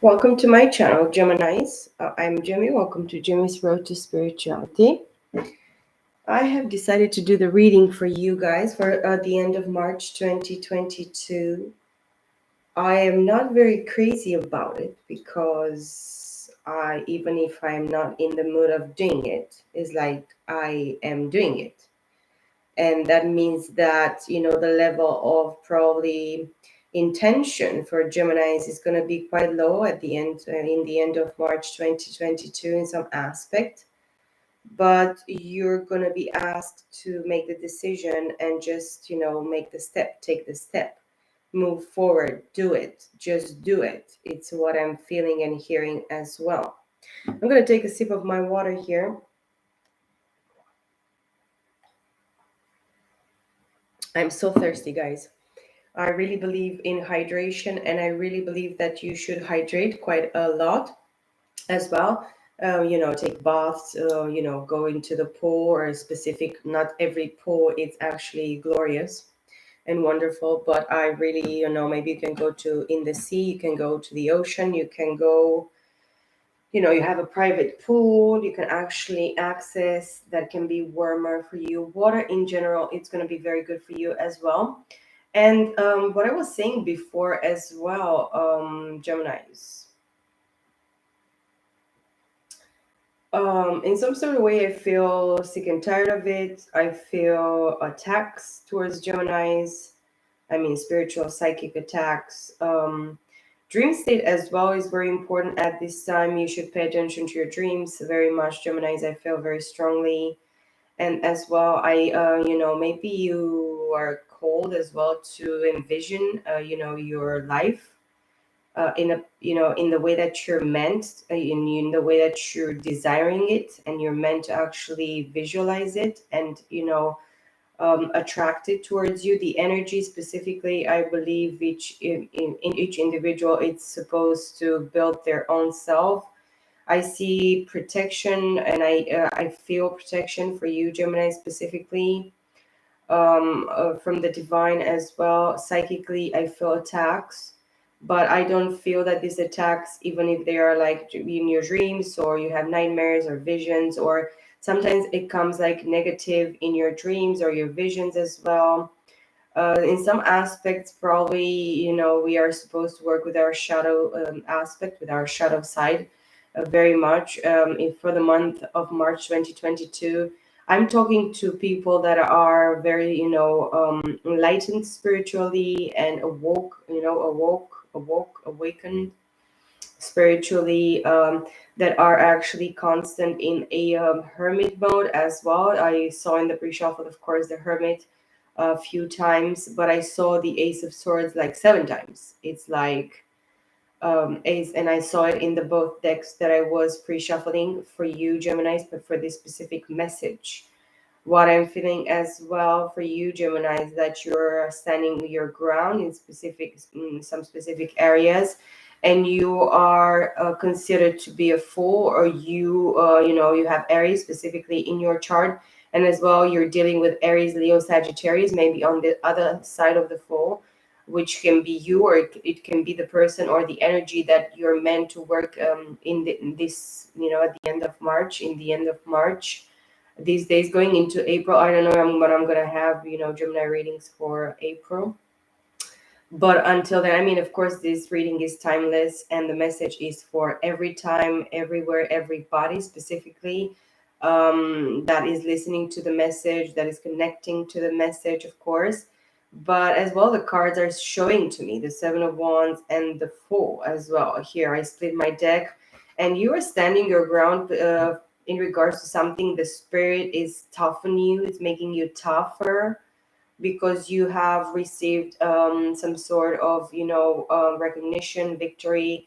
Welcome to my channel, Geminis. I'm Jimmy. Welcome to Jimmy's Road to Spirituality. I have decided to do the reading for you guys for the end of March 2022. I am not very crazy about it because even if I'm not in the mood of doing it, it's like I am doing it. And that means that the level of probably intention for Geminis is going to be quite low at the end in the end of March 2022 in some aspect, but you're going to be asked to make the decision and just make the step, take the step, move forward, do it, just do it. It's what I'm feeling and hearing as well. I'm going to take a sip of my water here. I'm so thirsty, guys. I really believe in hydration, and I really believe that you should hydrate quite a lot as well. Take baths, go into the pool or a specific, not every pool is actually glorious and wonderful, but I really, maybe you can go to in the sea, you can go to the ocean, you can go, you have a private pool you can actually access that can be warmer for you. Water in general, it's going to be very good for you as well. And what I was saying before as well, Geminis, in some sort of way, I feel sick and tired of it. I feel attacks towards Geminis. I mean, spiritual, psychic attacks. Dream state as well is very important at this time. You should pay attention to your dreams very much, Geminis. I feel very strongly. And as well, maybe you are called as well to envision, your life in a in the way that you're meant, in the way that you're desiring it, and you're meant to actually visualize it and attract it towards you. The energy specifically, I believe in each individual, it's supposed to build their own self. I see protection, and I feel protection for you, Gemini, specifically from the divine as well. Psychically, I feel attacks, but I don't feel that these attacks, even if they are like in your dreams or you have nightmares or visions, or sometimes it comes like negative in your dreams or your visions as well. In some aspects, probably, we are supposed to work with our shadow aspect, with our shadow side very much. For the month of March 2022, I'm talking to people that are very, enlightened spiritually and awakened spiritually, that are actually constant in a hermit mode as well. I saw in the pre-shuffle, of course, the hermit a few times, but I saw the Ace of Swords like 7 times. It's like Ace, and I saw it in the both decks that I was pre-shuffling for you, Geminis, but for this specific message. What I'm feeling as well for you, Gemini, is that you're standing your ground in some specific areas, and you are considered to be a fool, or you have Aries specifically in your chart, and as well you're dealing with Aries, Leo, Sagittarius, maybe on the other side of the fool, which can be you, or it can be the person or the energy that you're meant to work in this, at the end of March, in the end of March these days going into April. I don't know what I'm gonna have, Gemini readings for April. But until then, I mean, of course, this reading is timeless, and the message is for every time, everywhere, everybody specifically that is listening to the message, that is connecting to the message, of course. But as well, the cards are showing to me the Seven of Wands and the Fool as well. Here, I split my deck, and you are standing your ground in regards to something. The spirit is tough on you, it's making you tougher because you have received some sort of recognition, victory,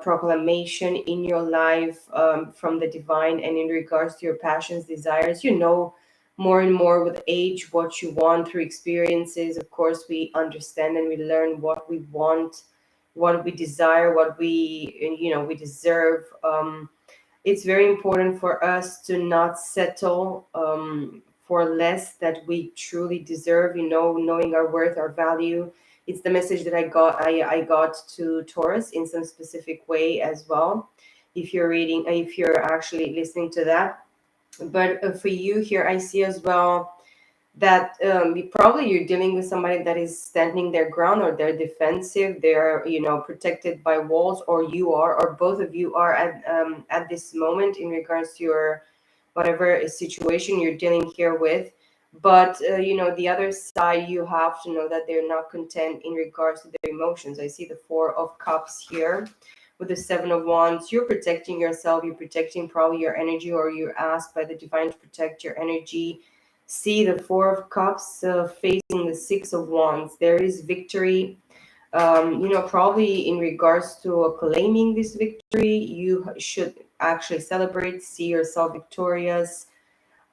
proclamation in your life from the divine. And in regards to your passions, desires, more and more with age what you want through experiences. Of course, we understand and we learn what we want, what we desire, what we deserve. It's very important for us to not settle for less that we truly deserve, knowing our worth, our value, It's the message that I got to Taurus in some specific way as well. If you're reading, if you're actually listening to that, but for you here, I see as well that probably you're dealing with somebody that is standing their ground, or they're defensive, they're protected by walls, or you are, or both of you are at this moment in regards to your whatever situation you're dealing here with. But the other side, you have to know that they're not content in regards to their emotions. I see the Four of Cups here with the Seven of Wands. You're protecting yourself, you're protecting probably your energy, or you're asked by the divine to protect your energy. See the Four of Cups facing the Six of Wands. There is victory. Probably in regards to claiming this victory, you should actually celebrate, see yourself victorious.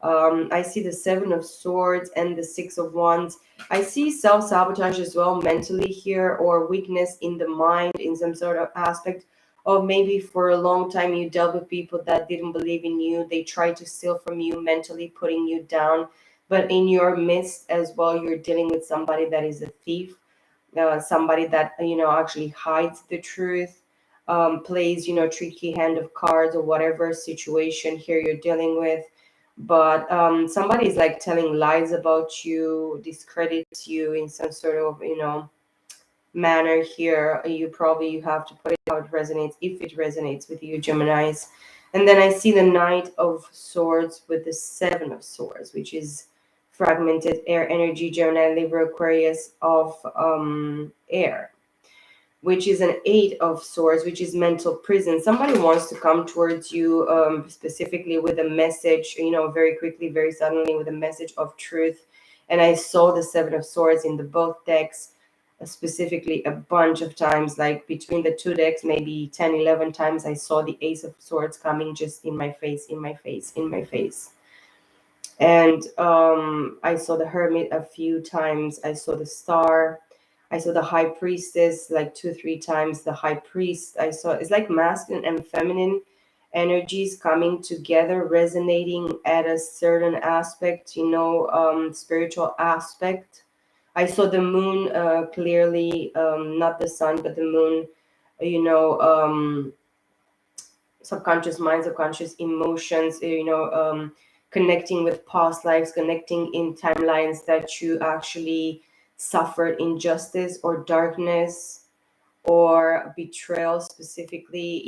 I see the Seven of Swords and the Six of Wands. I see self sabotage as well mentally here, or weakness in the mind in some sort of aspect. Or maybe for a long time you dealt with people that didn't believe in you. They tried to steal from you mentally, putting you down. But in your midst as well, you're dealing with somebody that is a thief, somebody that actually hides the truth, plays tricky hand of cards, or whatever situation here you're dealing with. But somebody is like telling lies about you, discredits you in some sort of manner here. You have to put it how it resonates, if it resonates with you, Geminis. And then I see the Knight of Swords with the Seven of Swords, which is fragmented air energy, Gemini, Libra, Aquarius of air, which is an Eight of Swords, which is mental prison. Somebody wants to come towards you, specifically with a message, very quickly, very suddenly, with a message of truth. And I saw the Seven of Swords in the both decks, specifically a bunch of times, like between the two decks, maybe 10, 11 times. I saw the Ace of Swords coming just in my face, in my face, in my face. And I saw the Hermit a few times. I saw the Star. I saw the High Priestess like 2, 3 times. The High Priest, I saw, it's like masculine and feminine energies coming together, resonating at a certain aspect, spiritual aspect. I saw the moon clearly, not the sun, but the moon, you know, subconscious mind, subconscious emotions, connecting with past lives, connecting in timelines that you actually suffered injustice or darkness or betrayal specifically.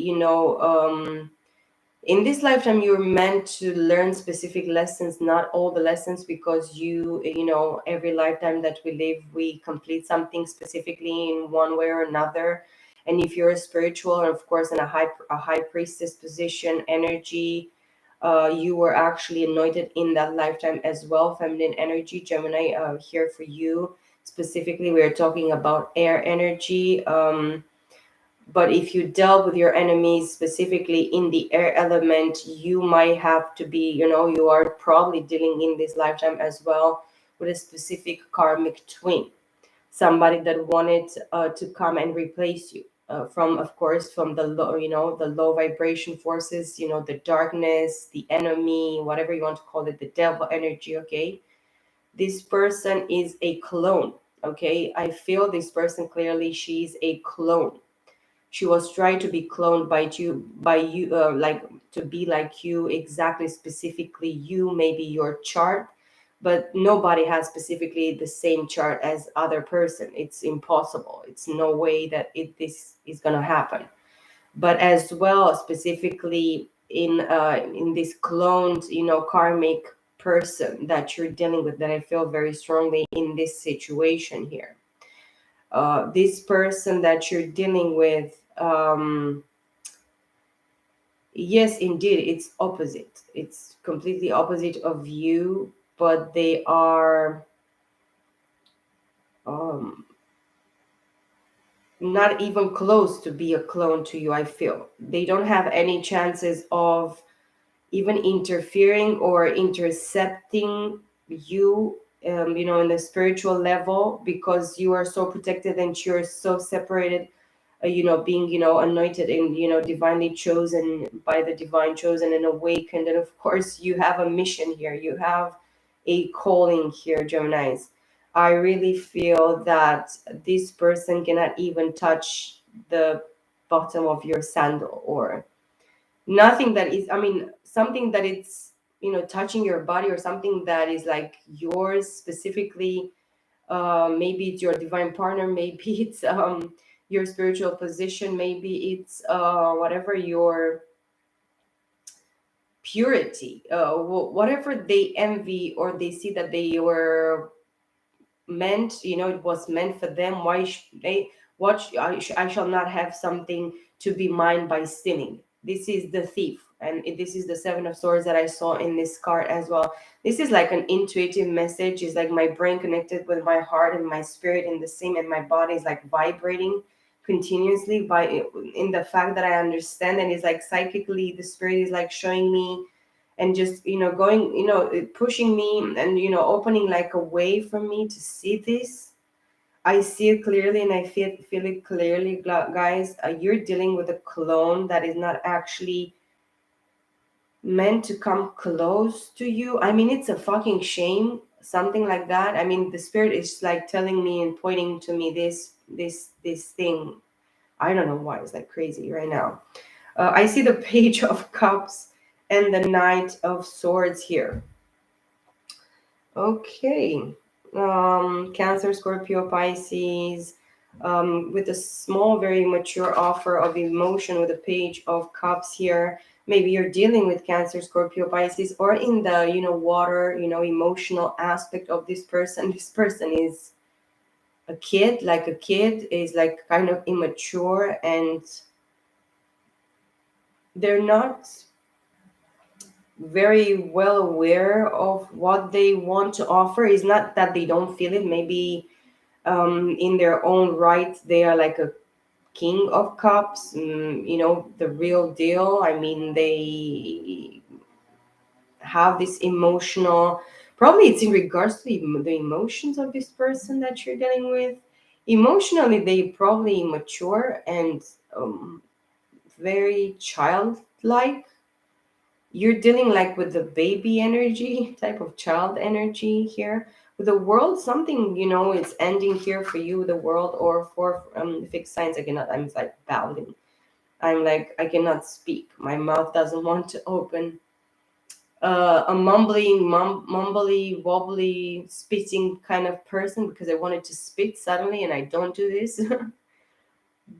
In this lifetime you're meant to learn specific lessons, not all the lessons, because every lifetime that we live, we complete something specifically in one way or another. And if you're a spiritual, and of course in a high priestess position energy, you were actually anointed in that lifetime as well. Feminine energy, Gemini, here for you specifically. We're talking about air energy. But if you dealt with your enemies specifically in the air element, you might have to be, you are probably dealing in this lifetime as well with a specific karmic twin, somebody that wanted to come and replace you. From, of course, from the low, the low vibration forces, the darkness, the enemy, whatever you want to call it, the devil energy. Okay, this person is a clone. Okay, I feel this person clearly. She's a clone. She was trying to be cloned by you, like to be like you, exactly, specifically you, maybe your chart, but nobody has specifically the same chart as other person. It's impossible. It's no way that this is gonna happen. But as well, specifically in this cloned, karmic person that you're dealing with, that I feel very strongly in this situation here. This person that you're dealing with, yes, indeed, it's opposite. It's completely opposite of you, but they are um, not even close to be a clone to you. I feel they don't have any chances of even interfering or intercepting you, in the spiritual level, because you are so protected and you're so separated, being, anointed and, divinely chosen by the divine, chosen and awakened. And of course, you have a mission here. You have a calling here, Geminis. I really feel that this person cannot even touch the bottom of your sandal, or nothing that is, I mean, something that it's, touching your body, or something that is like yours specifically. Maybe it's your divine partner, maybe it's your spiritual position, maybe it's whatever your purity, whatever they envy, or they see that they were meant, it was meant for them. Why should they, I shall not have something to be mine by sinning. This is the thief, and this is the seven of swords that I saw in this card as well. This is like an intuitive message. It's like my brain connected with my heart and my spirit in the same, and my body is like vibrating continuously by in the fact that I understand. And it's like psychically the spirit is like showing me, and just going, pushing me, and opening like a way for me to see this. I see it clearly, and I feel it clearly, guys. You're dealing with a clone that is not actually meant to come close to you. I mean, it's a fucking shame, something like that. I mean, the spirit is like telling me and pointing to me this thing. I don't know why it's like crazy right now. I see the page of cups and the knight of swords here. Okay. Cancer, Scorpio, Pisces, with a small, very mature offer of emotion with a page of cups here. Maybe you're dealing with Cancer, Scorpio, Pisces, or in the, water, emotional aspect of this person. This person is a kid, like a kid, is like kind of immature, and they're not very well aware of what they want to offer. It's not that they don't feel it. Maybe in their own right they are like a king of cups, the real deal. I mean, they have this emotional, probably it's in regards to the emotions of this person that you're dealing with. Emotionally they probably immature and very childlike. You're dealing like with the baby energy, type of child energy here. With the world, something, is ending here for you, the world, or for fixed signs. I cannot, I'm like babbling. I'm like, I cannot speak. My mouth doesn't want to open. A mumbly, wobbly, spitting kind of person, because I wanted to spit suddenly and I don't do this.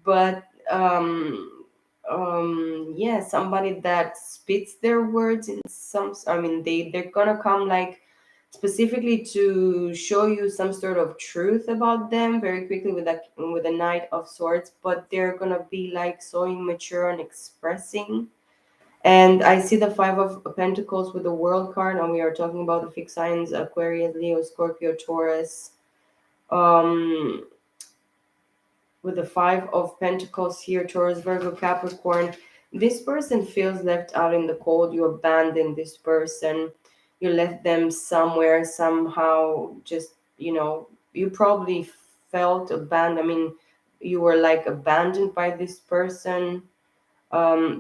But yeah, somebody that spits their words in some, I mean, they're gonna come like specifically to show you some sort of truth about them very quickly with with a knight of swords, but they're gonna be like so immature and expressing. And I see the five of pentacles with the world card, and we are talking about the fixed signs: Aquarius, Leo, Scorpio, Taurus. um with the five of pentacles here, Taurus, Virgo, Capricorn. This person feels left out in the cold. You abandoned this person. You left them somewhere, somehow. Just, you probably felt abandoned. I mean, you were like abandoned by this person.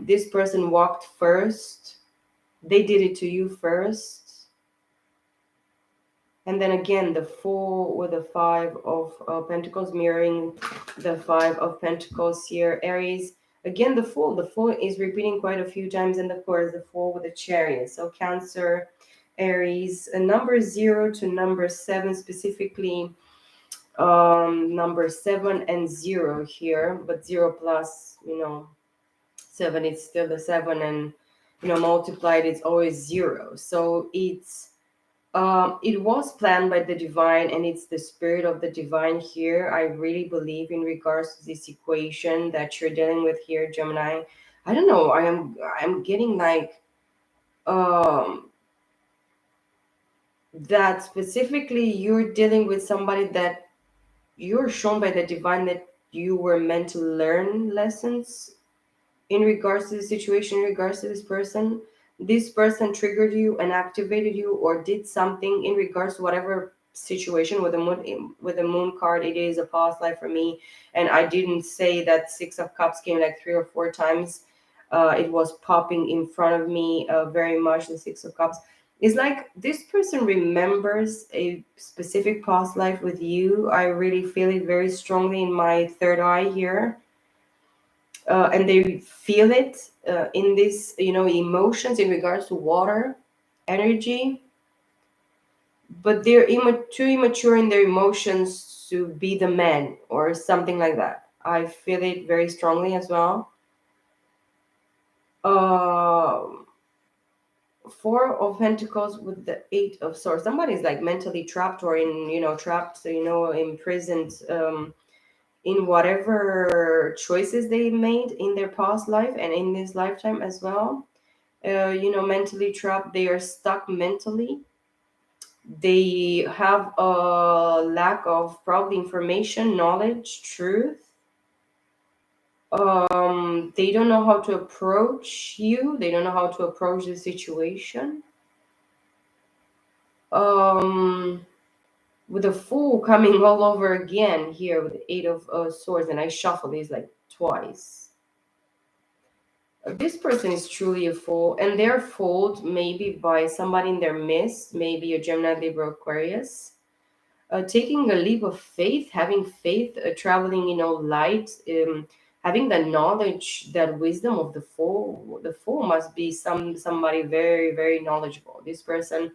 This person walked first. They did it to you first. And then again, the fool with the five of pentacles, mirroring the five of pentacles here, Aries. Again, the fool. The fool is repeating quite a few times. And of course, the fool with the chariot. So Cancer, Aries, number 0 to number 7, specifically number 7 and 0 here. But 0 plus, 7, it's still the 7. And, multiplied, it's always 0. So it was planned by the divine, and it's the spirit of the divine here. I really believe in regards to this equation that you're dealing with here, Gemini. I don't know. I'm getting like um that specifically you're dealing with somebody that you're shown by the divine that you were meant to learn lessons in regards to the situation, in regards to this person triggered you and activated you, or did something in regards to whatever situation. With the moon, with the moon card, it is a past life for me. And I didn't say that six of cups came like 3 or 4 times. It was popping in front of me very much, the six of cups. It's like this person remembers a specific past life with you. I really feel it very strongly in my third eye here. And they feel it in this, emotions in regards to water, energy, but they're too immature in their emotions to be the man or something like that. I feel it very strongly as well. Um, Four of Pentacles with the Eight of Swords. Somebody's like mentally trapped or in, trapped, imprisoned in whatever choices they made in their past life and in this lifetime as well. Mentally trapped. They are stuck mentally. They have a lack of probably information, knowledge, truth. They don't know how to approach you. They don't know how to approach the situation. Um, with the Fool coming all over again here with the Eight of Swords, and I shuffle these like twice. This person is truly a fool, and they're fooled maybe by somebody in their midst, maybe a Gemini, Libra, Aquarius. Taking a leap of faith, having faith, traveling, light, having the knowledge, that wisdom of the fool. The fool must be somebody very, very knowledgeable. This person,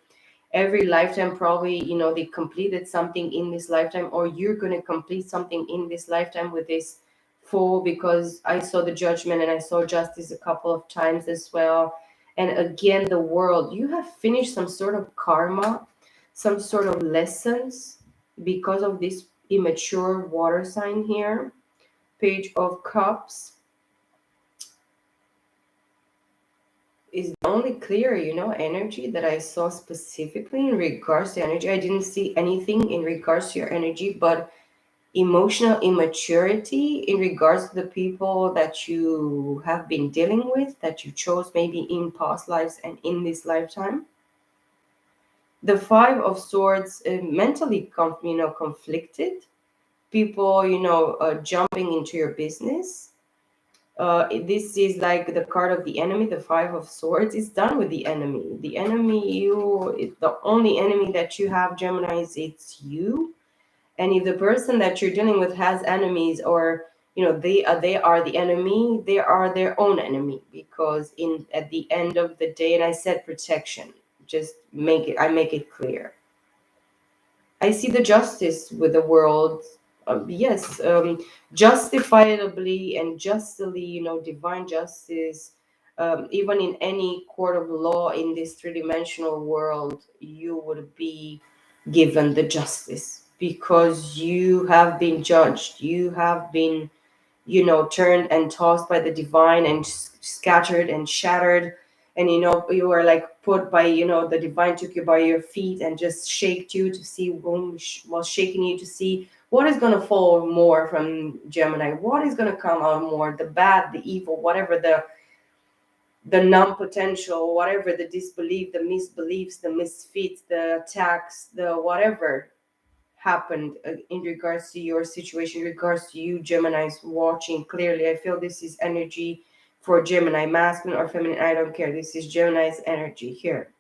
every lifetime, probably, they completed something in this lifetime, or you're going to complete something in this lifetime with this fool, because I saw the Judgment and I saw Justice a couple of times as well. And again, the World, you have finished some sort of karma, some sort of lessons because of this immature water sign here. Page of Cups is the only clear, energy that I saw specifically in regards to energy. I didn't see anything in regards to your energy, but emotional immaturity in regards to the people that you have been dealing with, that you chose maybe in past lives and in this lifetime. The Five of Swords, mentally, conflicted people, jumping into your business. This is like the card of the enemy, the Five of Swords. It's done with the enemy. The enemy, the only enemy that you have, Gemini, is it's you. And if the person that you're dealing with has enemies, or they are the enemy, they are their own enemy, because in at the end of the day, and I said protection, just I make it clear. I see the justice with the World. Yes, justifiably and justly, divine justice. Even in any court of law in this three-dimensional world, you would be given the justice because you have been judged. You have been, turned and tossed by the divine and scattered and shattered. And, you were like put by, the divine took you by your feet and just shaked you to see, boom, was shaking you to see what is going to fall more from Gemini, what is going to come out more, the bad, the evil, whatever the non-potential, whatever the disbelief, the misbeliefs, the misfits, the attacks, the whatever happened in regards to your situation, in regards to you, Gemini's watching clearly. I feel this is energy for Gemini, masculine or feminine, I don't care. This is Gemini's energy here.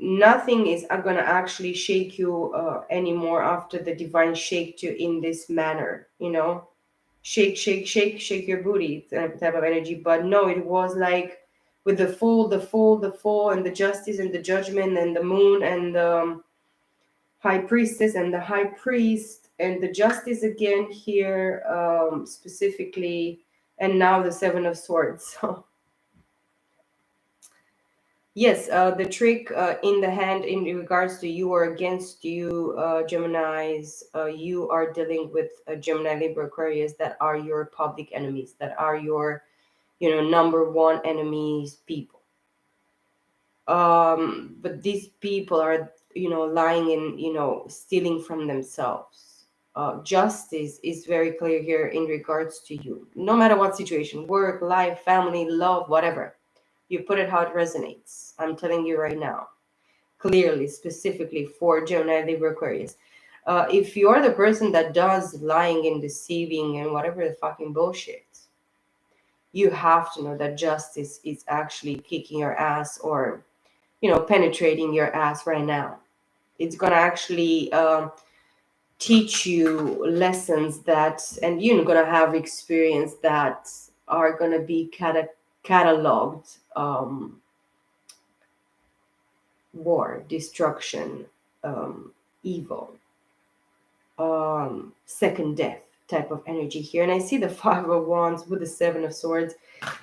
Nothing is going to actually shake you anymore after the divine shaked you in this manner, shake, shake, shake, shake your booty type of energy. But no, it was like with the Fool, the Fool, and the Justice and the Judgment and the Moon and the High Priestess and the High Priest and the Justice again here, specifically, and now the Seven of Swords. So yes, the trick in the hand in regards to you or against you, Geminis, you are dealing with Gemini, Libra, Aquarius that are your public enemies, that are your, number one enemies people. But these people are, lying and, stealing from themselves. Justice is very clear here in regards to you. No matter what situation, work, life, family, love, whatever, you put it how it resonates. I'm telling you right now, clearly, specifically for Gemini, Libra, Aquarius. If you're the person that does lying and deceiving and whatever the fucking bullshit, you have to know that justice is actually kicking your ass, or penetrating your ass right now. It's gonna actually teach you lessons that, and you're gonna have experience that are gonna be cataloged, war, destruction, evil, second death type of energy here. And I see the Five of Wands with the Seven of Swords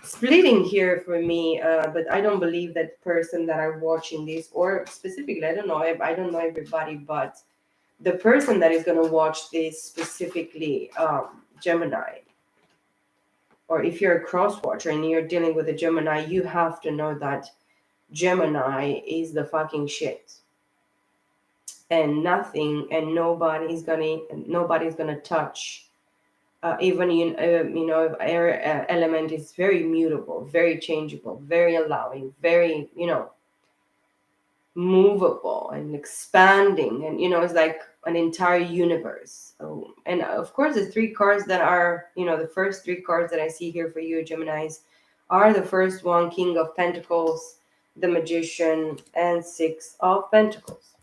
splitting here for me. But I don't believe that person that are watching this, or specifically, I don't know, I don't know everybody, but the person that is going to watch this specifically, Gemini, or if you're a cross watcher and you're dealing with a Gemini, you have to know that Gemini is the fucking shit, and nothing and nobody's gonna touch. Even if air element is very mutable, very changeable, very allowing, very movable and expanding, and it's like an entire universe. So, and of course, the three cards that are, the first three cards that I see here for you, Geminis, are the first one, King of Pentacles, the Magician, and Six of Pentacles,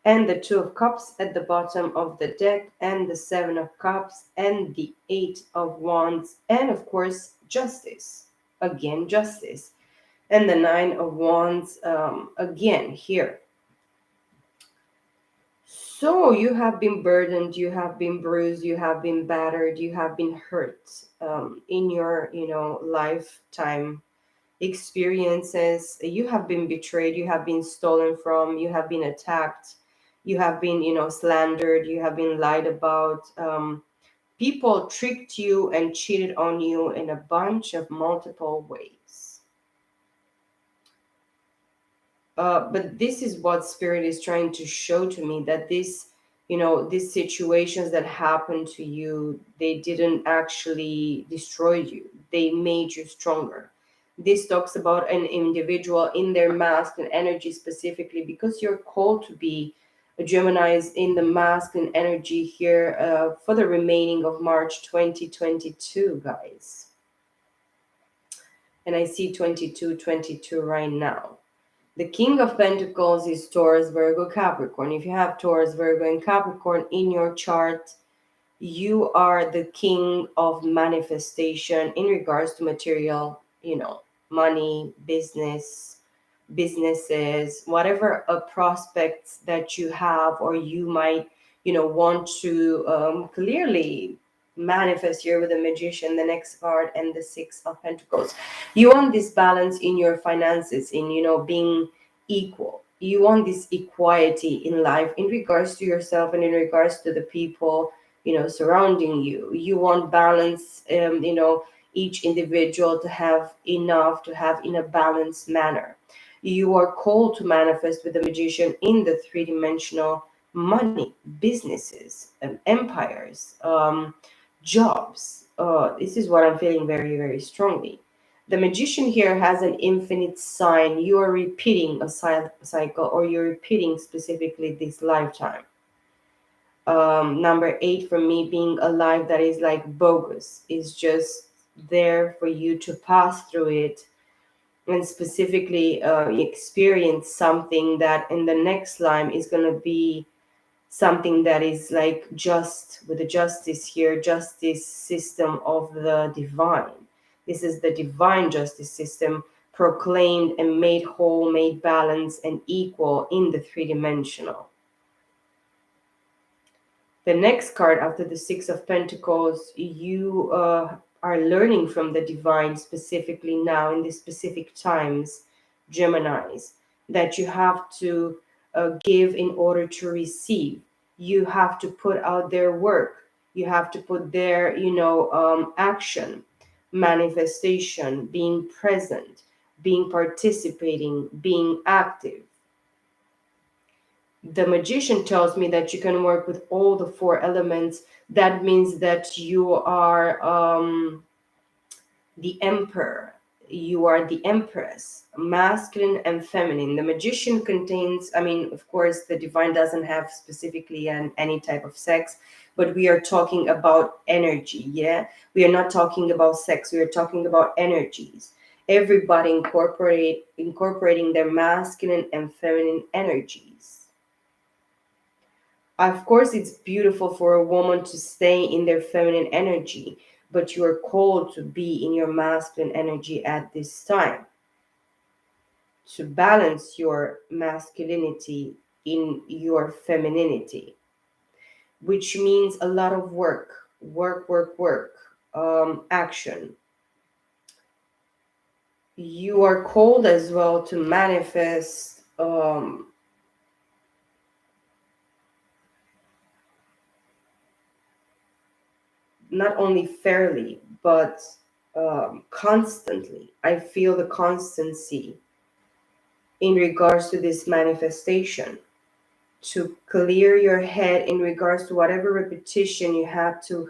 and the Two of Cups at the bottom of the deck, and the Seven of Cups, and the Eight of Wands, and of course, Justice. Again, Justice. And the Nine of Wands, again, here. So you have been burdened, you have been bruised, you have been battered, you have been hurt, in your, lifetime experiences. You have been betrayed, you have been stolen from, you have been attacked, you have been, slandered, you have been lied about. People tricked you and cheated on you in a bunch of multiple ways. But this is what spirit is trying to show to me, that these situations that happened to you, they didn't actually destroy you. They made you stronger. This talks about an individual in their masculine energy specifically, because you're called to be a Gemini's in the masculine energy here, for the remaining of March 2022, guys. And I see 2222 right now. The King of Pentacles is Taurus, Virgo, Capricorn. If you have Taurus, Virgo, and Capricorn in your chart, you are the king of manifestation in regards to material, money, businesses, whatever prospects that you have, or you might, want to clearly manifest here with the Magician, the next card, and the Six of Pentacles. You want this balance in your finances, in, being equal. You want this equality in life in regards to yourself and in regards to the people, surrounding you. You want balance, each individual to have enough, to have in a balanced manner. You are called to manifest with the Magician in the three-dimensional money, businesses, empires, jobs. This is what I'm feeling very, very strongly. The Magician here has an infinite sign. You are repeating a cycle, or you're repeating specifically this lifetime. Number 8 for me, being a life that is like bogus, is just there for you to pass through it, and specifically experience something that in the next line is going to be something that is like just with the justice here, justice system of the divine. This is the divine justice system proclaimed and made whole, made balanced and equal in the three-dimensional. The next card after the Six of Pentacles, you are learning from the divine, specifically now in these specific times, Geminis, that you have to give in order to receive. You have to put out their work. You have to put their, action, manifestation, being present, being participating, being active. The Magician tells me that you can work with all the four elements. That means that you are the emperor, you are the empress, masculine and feminine. The Magician contains, I mean, of course, the divine doesn't have specifically any type of sex, but we are talking about energy. Yeah, we are not talking about sex, we are talking about energies. Everybody incorporating their masculine and feminine energies. Of course, it's beautiful for a woman to stay in their feminine energy, but you are called to be in your masculine energy at this time, to balance your masculinity in your femininity, which means a lot of work, action. You are called as well to manifest, not only fairly, but constantly. I feel the constancy in regards to this manifestation, to clear your head in regards to whatever repetition you have to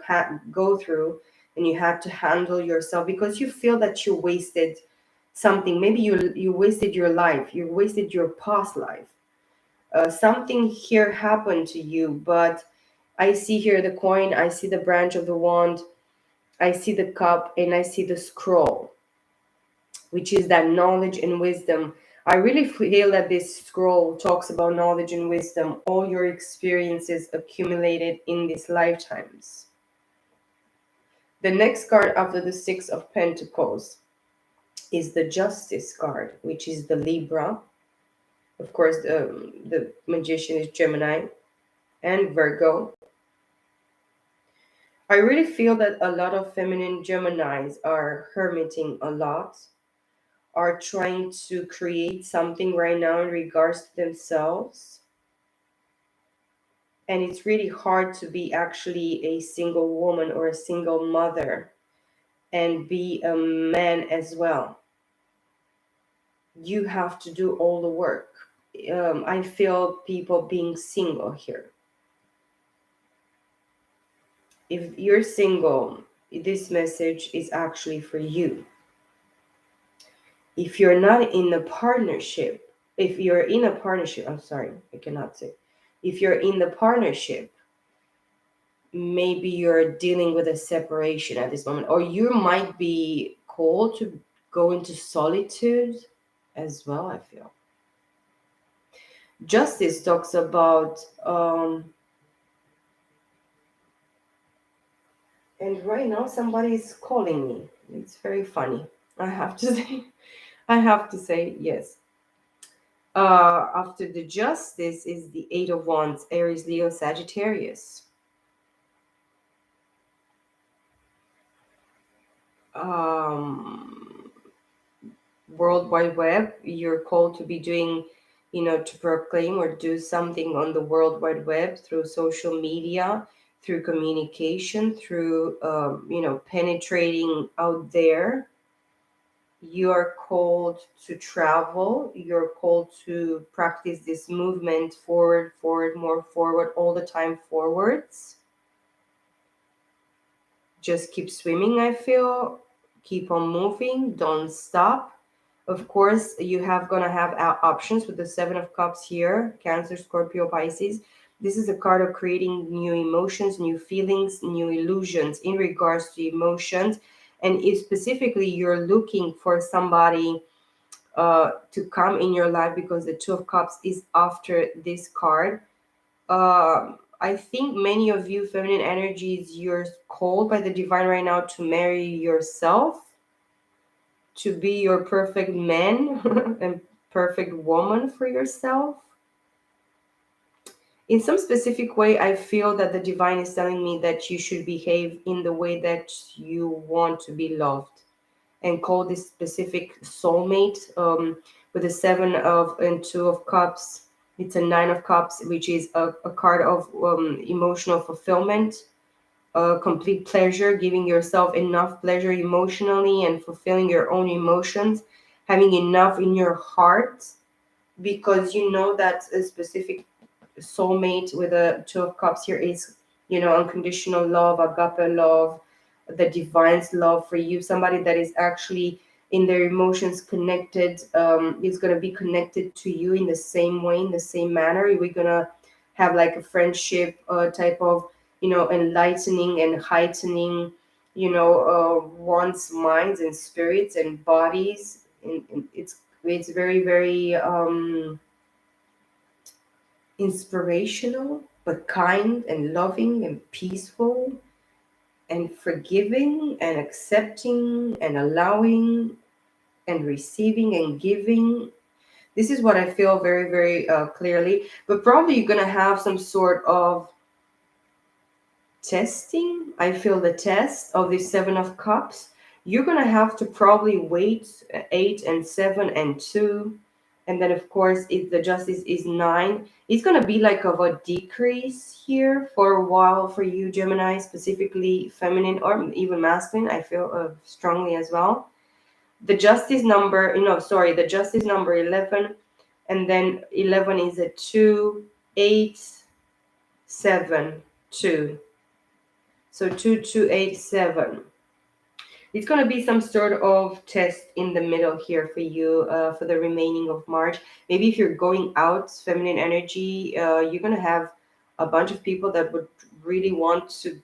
go through, and you have to handle yourself because you feel that you wasted something. Maybe you wasted your life, you wasted your past life. Something here happened to you, but I see here the coin, I see the branch of the wand, I see the cup, and I see the scroll, which is that knowledge and wisdom. I really feel that this scroll talks about knowledge and wisdom, all your experiences accumulated in these lifetimes. The next card after the Six of Pentacles is the Justice card, which is the Libra. Of course, the Magician is Gemini and Virgo. I really feel that a lot of feminine Geminis are hermiting a lot, are trying to create something right now in regards to themselves. And it's really hard to be actually a single woman or a single mother and be a man as well. You have to do all the work. I feel people being single here. If you're single, this message is actually for you. If you're not in a partnership, if you're in a partnership, I'm sorry, I cannot say. If you're in the partnership, maybe you're dealing with a separation at this moment, or you might be called to go into solitude as well. I feel justice talks about, and right now somebody is calling me. It's very funny. I have to say, I have to say yes. After the justice is the Eight of Wands, Aries, Leo, Sagittarius. Um, World Wide Web, you're called to be doing, to proclaim or do something on the World Wide Web through social media, through communication, through, penetrating out there. You are called to travel. You're called to practice this movement forward, forward, more forward, all the time forwards. Just keep swimming, I feel. Keep on moving. Don't stop. Of course, you have gonna have options with the Seven of Cups here, Cancer, Scorpio, Pisces. This is a card of creating new emotions, new feelings, new illusions in regards to emotions. And if specifically you're looking for somebody to come in your life, because the Two of Cups is after this card, I think many of you, feminine energies, you're called by the divine right now to marry yourself, to be your perfect man and perfect woman for yourself. In some specific way, I feel that the divine is telling me that you should behave in the way that you want to be loved, and call this specific soulmate, with the Seven of and Two of Cups. It's a Nine of Cups, which is a card of emotional fulfillment, complete pleasure, giving yourself enough pleasure emotionally and fulfilling your own emotions, having enough in your heart, because you know that a specific soulmate with a Two of Cups here is, unconditional love, agape love, the divine's love for you. Somebody that is actually in their emotions connected, is going to be connected to you in the same way, in the same manner. We're going to have like a friendship type of, enlightening and heightening, one's minds and spirits and bodies. And it's very, very inspirational, but kind and loving and peaceful and forgiving and accepting and allowing and receiving and giving. This is what I feel very, very clearly. But probably you're gonna have some sort of testing. I feel the test of the Seven of Cups. You're gonna have to probably wait 8 and 7 and 2, and then of course if the Justice is 9, it's gonna be like of a decrease here for a while for you, Gemini, specifically feminine or even masculine. I feel strongly as well. The Justice number, sorry, the Justice number 11, and then 11 is a 2, 8, 7, 2. So 2287. It's going to be some sort of test in the middle here for you for the remaining of March. Maybe if you're going out, feminine energy, you're going to have a bunch of people that would really want to,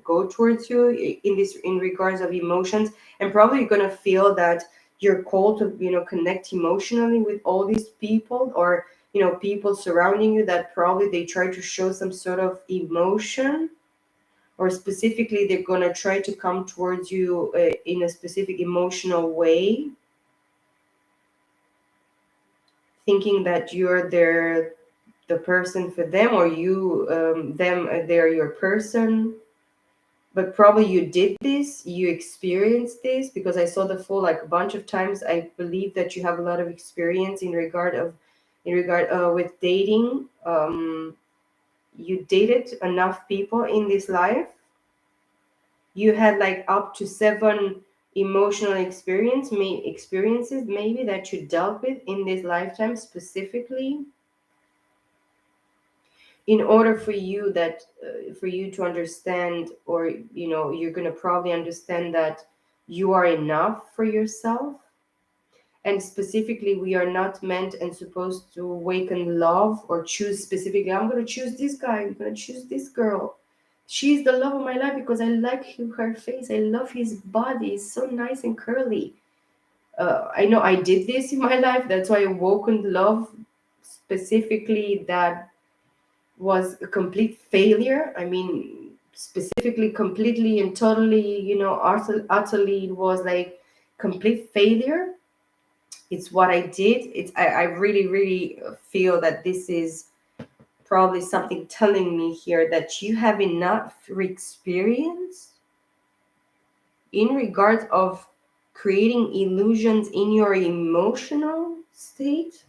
go towards you in this, in regards of emotions. And probably you're going to feel that you're called to, connect emotionally with all these people, or, people surrounding you that probably they try to show some sort of emotion, or specifically they're going to try to come towards you in a specific emotional way, thinking that you're the person for them, or you them they're your person. But probably you did this, you experienced this, because I saw the full like a bunch of times. I believe that you have a lot of experience in regard with dating. You dated enough people in this life. You had like up to 7 emotional experiences maybe that you dealt with in this lifetime specifically, in order for you to understand, or you're going to probably understand that you are enough for yourself. And specifically, we are not meant and supposed to awaken love or choose specifically, I'm going to choose this guy, I'm going to choose this girl. She's the love of my life because I like her face, I love his body, it's so nice and curly. I know I did this in my life. That's why awoken love specifically, that was a complete failure. I mean, specifically, completely and totally, utterly, it was like complete failure. It's what I did. I really, really feel that this is probably something telling me here that you have enough experience in regards of creating illusions in your emotional state.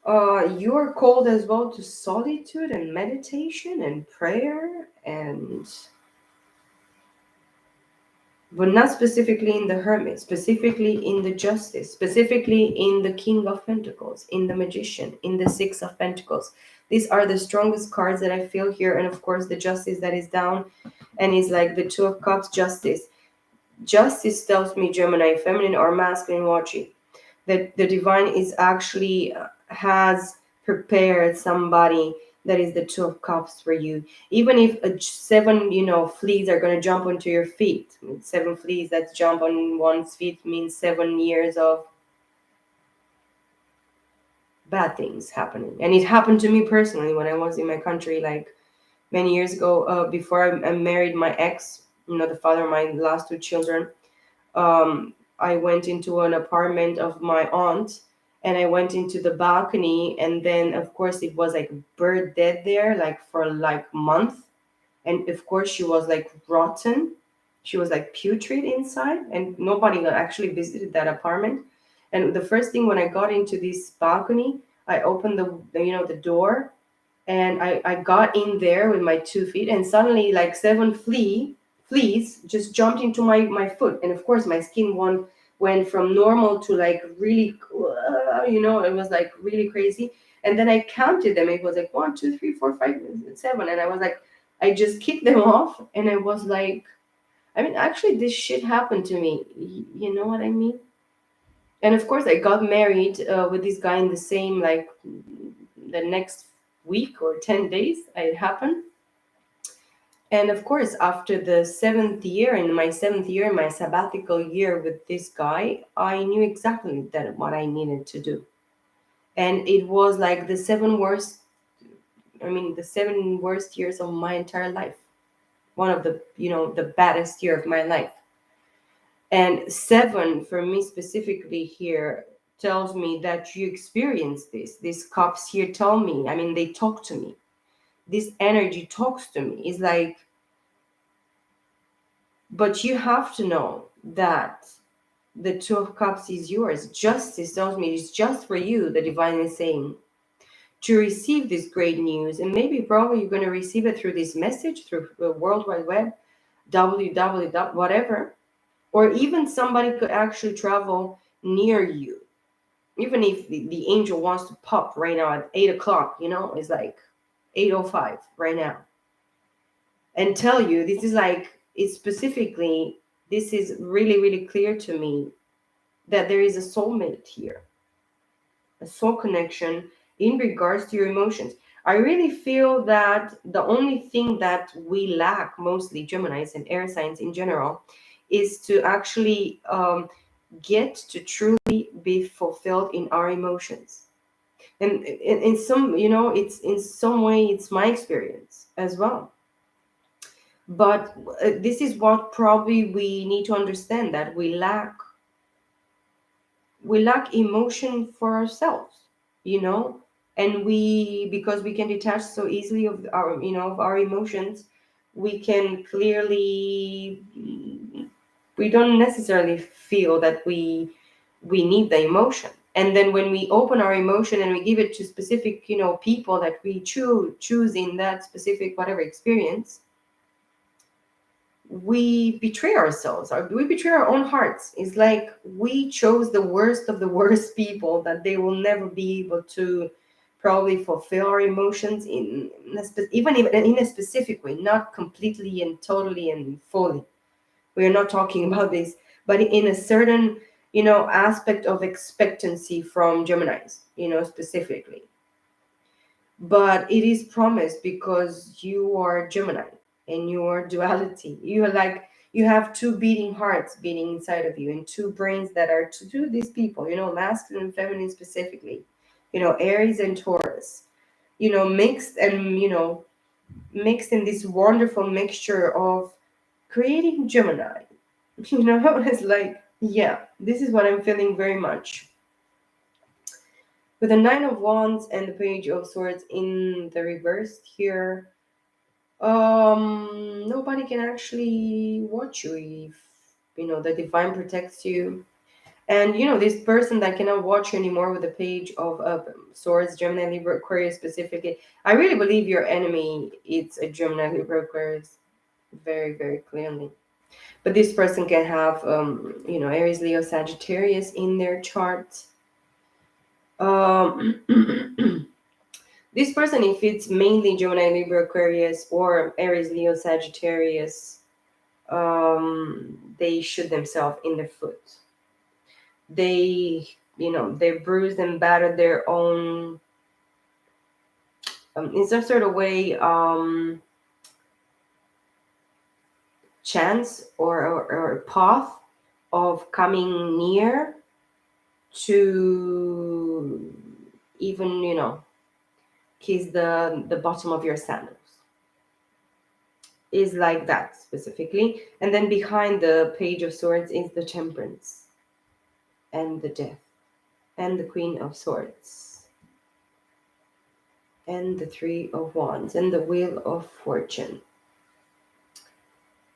You are called as well to solitude and meditation and prayer, and but not specifically in the Hermit, specifically in the Justice, specifically in the King of Pentacles, in the Magician, in the Six of Pentacles. These are the strongest cards that I feel here, and of course the Justice that is down and is like the Two of Cups. Justice tells me, Gemini, feminine or masculine watching, that the divine is actually has prepared somebody that is the Two of Cups for you. Even if 7 fleas are going to jump onto your feet, 7 fleas that jump on one's feet means 7 years of bad things happening. And it happened to me personally when I was in my country, like many years ago, before I married my ex, the father of my last 2 children. I went into an apartment of my aunt, and I went into the balcony, and then of course it was like bird dead there, like for like month. And of course she was like rotten. She was like putrid inside, and nobody actually visited that apartment. And the first thing when I got into this balcony, I opened the door, and I got in there with my 2 feet, and suddenly like 7 fleas just jumped into my foot. And of course my skin went from normal to like really, it was like really crazy. And then I counted them. It was like 1, 2, 3, 4, 5, 7, and I was like, I just kicked them off, and I was like, I mean, actually this shit happened to me. You know what I mean? And of course I got married with this guy in the same, like, the next week or 10 days it happened. And of course, after the seventh year, in my seventh year, my sabbatical year with this guy, I knew exactly that what I needed to do. And it was like the 7 worst years of my entire life. One of the baddest year of my life. And seven, for me specifically here, tells me that you experience this. These cops here tell me, they talk to me. This energy talks to me. It's like, but you have to know that the Two of Cups is yours. Justice tells me it's just for you, the divine is saying, to receive this great news. And maybe probably you're going to receive it through this message, through the World Wide Web, www, whatever. Or even somebody could actually travel near you. Even if the angel wants to pop right now at 8 o'clock, it's like 8:05 right now. And tell you, this is like, it's specifically, this is really, really clear to me that there is a soulmate here, a soul connection in regards to your emotions. I really feel that the only thing that we lack, mostly Geminis and air signs in general, is to actually get to truly be fulfilled in our emotions. And in some, it's in some way, it's my experience as well. But this is what probably we need to understand, that we lack emotion for ourselves, you know and we, because we can detach so easily of our emotions, we can clearly, we don't necessarily feel that we need the emotion. And then when we open our emotion and we give it to specific, people that we choose in that specific whatever experience, we betray ourselves, or we betray our own hearts. It's like we chose the worst of the worst people that they will never be able to probably fulfill our emotions even in a specific way, not completely and totally and fully. We are not talking about this, but in a certain, aspect of expectancy from Geminis, specifically. But it is promised because you are Gemini and your duality. You are like, you have two beating hearts beating inside of you, and two brains that are to do these people, masculine and feminine specifically, Aries and Taurus, mixed, and mixed in this wonderful mixture of creating Gemini. It's like, yeah, this is what I'm feeling very much. With the Nine of Wands and the Page of Swords in the reverse here, nobody can actually watch you if the divine protects you. And this person that cannot watch you anymore with the Page of Swords, Gemini, Libra, Aquarius specifically, I really believe your enemy, it's a Gemini, Libra, Aquarius, very, very clearly. But this person can have Aries, Leo, Sagittarius in their chart. um This person, if it's mainly Gemini, Libra, Aquarius, or Aries, Leo, Sagittarius, they shoot themselves in the foot. They bruised and battered their own, in some sort of way, chance or path of coming near to even, kiss the bottom of your sandals. Is like that specifically. And then behind the Page of Swords is the Temperance and the Death and the Queen of Swords and the Three of Wands and the Wheel of Fortune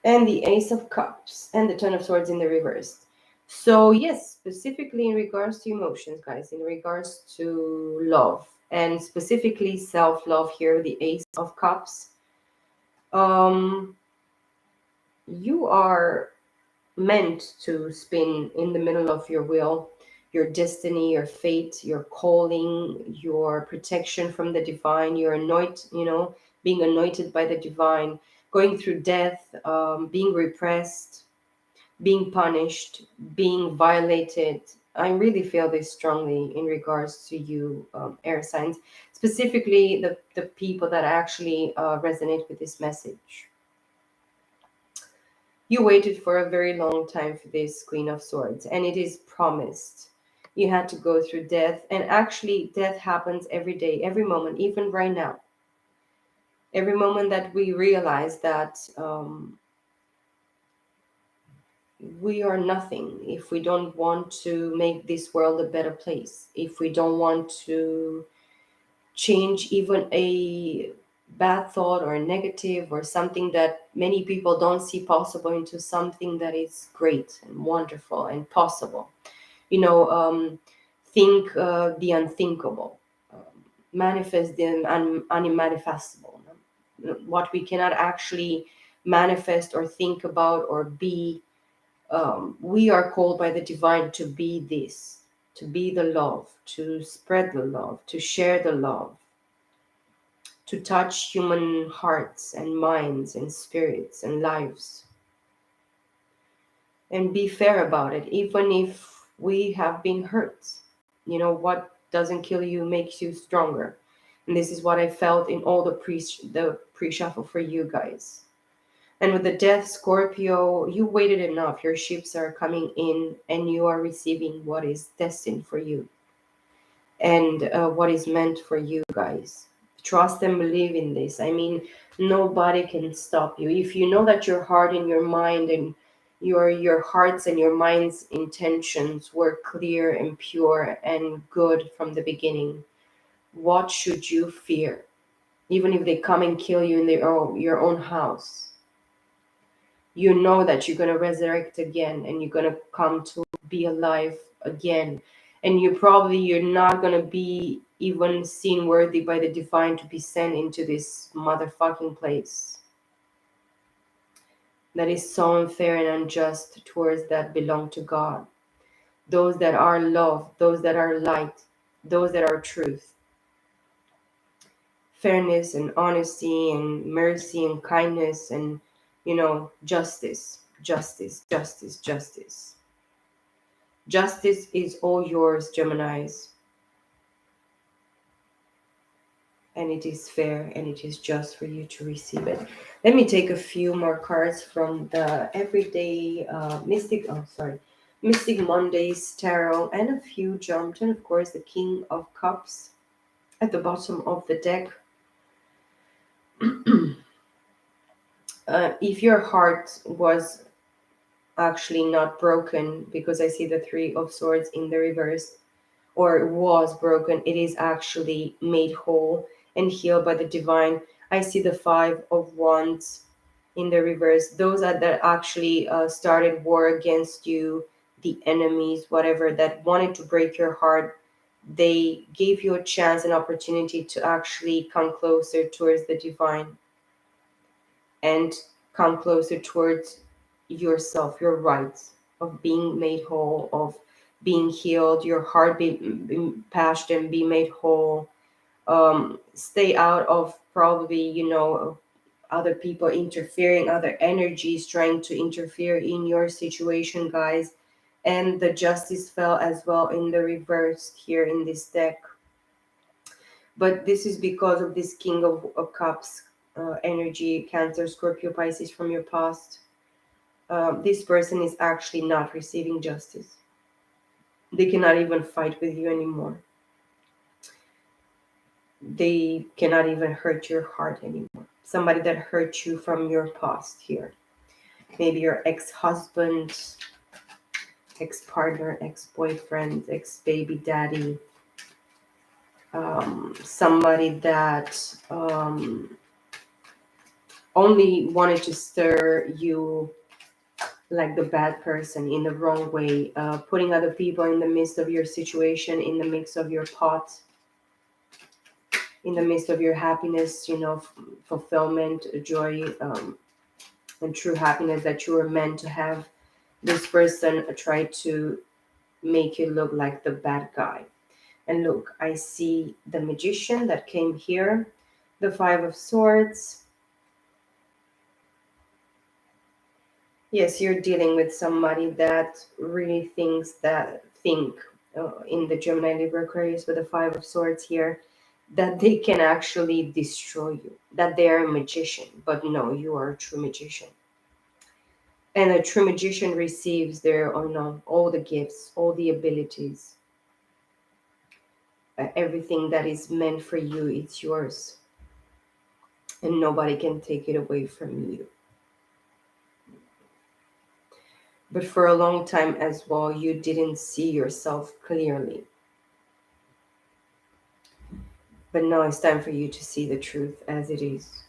and the Ace of Cups and the Ten of Swords in the reverse. So yes, specifically in regards to emotions, guys, in regards to love, and specifically self-love here, the Ace of Cups, um you are meant to spin in the middle of your wheel, your destiny, your fate, your calling, your protection from the divine, your being anointed by the divine, going through death, being repressed, being punished, being violated, I really feel this strongly in regards to you, air signs, specifically the people that actually resonate with this message. You waited for a very long time for this Queen of Swords, and it is promised. You had to go through death, and actually, death happens every day, every moment, even right now. Every moment that we realize that we are nothing, if we don't want to make this world a better place, if we don't want to change even a bad thought or a negative or something that many people don't see possible into something that is great and wonderful and possible. You know, think the unthinkable, manifest the unmanifestable. What we cannot actually manifest or think about or be, we are called by the divine to be this, to be the love, to spread the love, to share the love, to touch human hearts and minds and spirits and lives, and be fair about it, even if we have been hurt. You know, what doesn't kill you makes you stronger. And this is what I felt in all the pre-shuffle for you guys. And with the death, Scorpio, you waited enough. Your ships are coming in and you are receiving what is destined for you and what is meant for you guys. Trust and believe in this. I mean, nobody can stop you. If you know that your heart and your mind and your heart's and your mind's intentions were clear and pure and good from the beginning, what should you fear? Even if they come and kill you in your own house, you know that you're going to resurrect again and you're going to come to be alive again, and you're not going to be even seen worthy by the divine to be sent into this motherfucking place that is so unfair and unjust towards that belong to God, those that are love, those that are light, those that are truth, fairness and honesty and mercy and kindness and, justice, justice, justice, justice. Justice is all yours, Geminis, and it is fair and it is just for you to receive it. Let me take a few more cards from the everyday Mystic Mondays tarot, and a few jumped, and of course the King of Cups at the bottom of the deck. If your heart was actually not broken, because I see the Three of Swords in the reverse, or was broken, it is actually made whole and healed by the divine. I see the Five of Wands in the reverse. Those that actually started war against you, the enemies, whatever, that wanted to break your heart, they gave you a chance, an opportunity to actually come closer towards the divine and come closer towards yourself, your rights of being made whole, of being healed, your heart be patched and be made whole. Stay out of probably, other people interfering, other energies trying to interfere in your situation, guys. And the justice fell as well in the reverse here in this deck. But this is because of this King of Cups energy, Cancer, Scorpio, Pisces from your past. This person is actually not receiving justice. They cannot even fight with you anymore. They cannot even hurt your heart anymore. Somebody that hurt you from your past here. Maybe your ex-husband, ex-partner, ex-boyfriend, ex-baby daddy. Somebody that only wanted to stir you like the bad person in the wrong way, putting other people in the midst of your situation, in the mix of your pot, in the midst of your happiness, fulfillment, joy, and true happiness that you were meant to have. This person tried to make you look like the bad guy. And look, I see the Magician that came here, the Five of Swords. Yes, you're dealing with somebody that really think in the Gemini Libra Aquarius with the Five of Swords here that they can actually destroy you, that they are a magician. But no, you are a true magician. And a true magician receives their or no, all the gifts, all the abilities, everything that is meant for you, it's yours. And nobody can take it away from you. But for a long time as well, you didn't see yourself clearly. But now it's time for you to see the truth as it is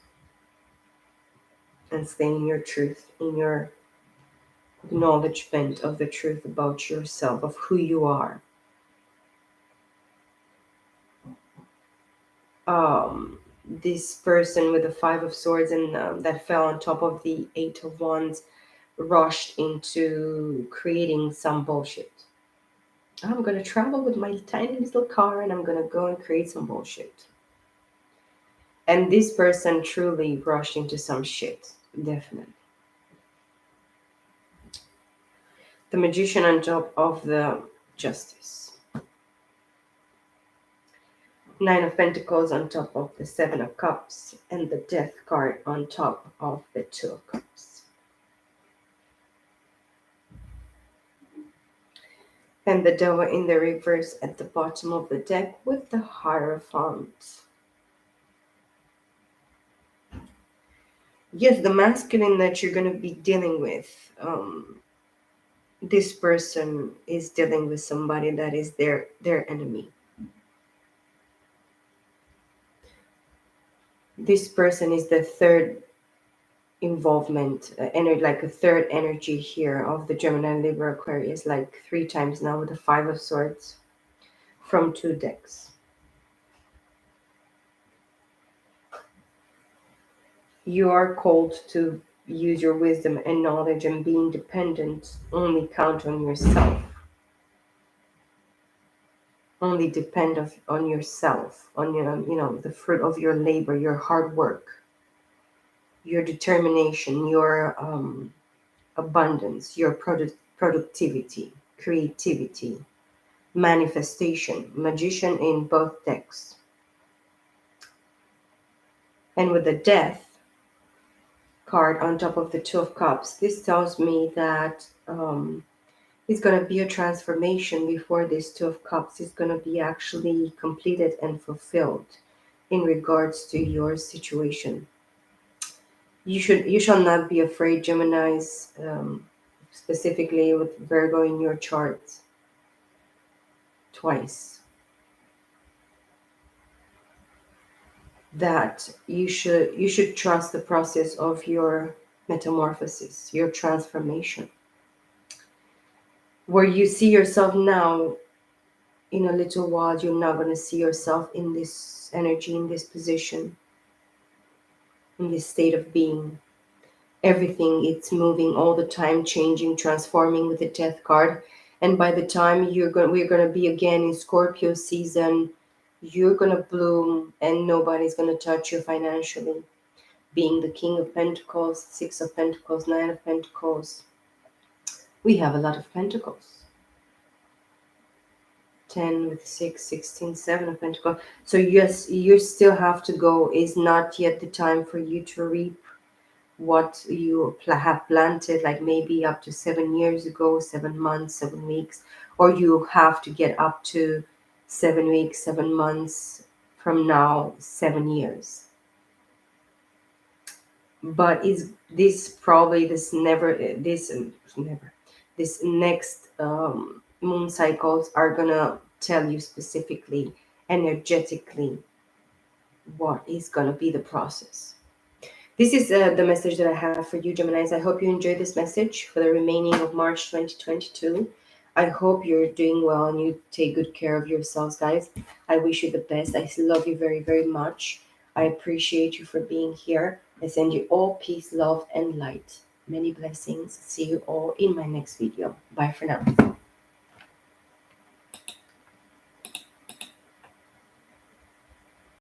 and stay in your truth, in your acknowledgement of the truth about yourself, of who you are. This person with the Five of Swords and that fell on top of the Eight of Wands rushed into creating some bullshit. I'm going to travel with my tiny little car and I'm going to go and create some bullshit. And this person truly rushed into some shit, definitely. The Magician on top of the Justice. Nine of Pentacles on top of the Seven of Cups. And the Death card on top of the Two of Cups. And the Devil in the reverse at the bottom of the deck with the Hierophant. Yes, the masculine that you're going to be dealing with, this person is dealing with somebody that is their enemy. This person is the third involvement, like a third energy here of the Gemini, Libra, Aquarius, like 3 times now with the Five of Swords from 2 decks. You are called to use your wisdom and knowledge and be independent. Only count on yourself. Only depend on yourself, on the fruit of your labor, your hard work, your determination, your abundance, your productivity, creativity, manifestation. Magician in both decks. And with the Death card on top of the Two of Cups, this tells me that it's going to be a transformation before this Two of Cups is going to be actually completed and fulfilled in regards to your situation. You shall not be afraid, Geminis, specifically with Virgo in your chart, twice. That you should trust the process of your metamorphosis, your transformation. Where you see yourself now, in a little while, you're not going to see yourself in this energy, in this position, in this state of being. Everything, it's moving all the time, changing, transforming with the Death card. And by the time we're going to be again in Scorpio season, you're going to bloom and nobody's going to touch you financially. Being the King of Pentacles, Six of Pentacles, Nine of Pentacles. We have a lot of Pentacles. 10 with 6, 16, 7 of Pentacles. So yes, you still have to go. Is not yet the time for you to reap what you have planted, like maybe up to 7 years ago, 7 months, 7 weeks, or you have to get up to 7 weeks, 7 months from now, 7 years. But is this probably this next moon cycles are gonna tell you specifically, energetically, what is gonna be the process. This is the message that I have for you, Geminis. I hope you enjoyed this message for the remaining of March 2022. I hope you're doing well and you take good care of yourselves, guys. I wish you the best. I love you very, very much. I appreciate you for being here. I send you all peace, love, and light. Many blessings. See you all in my next video. Bye for now.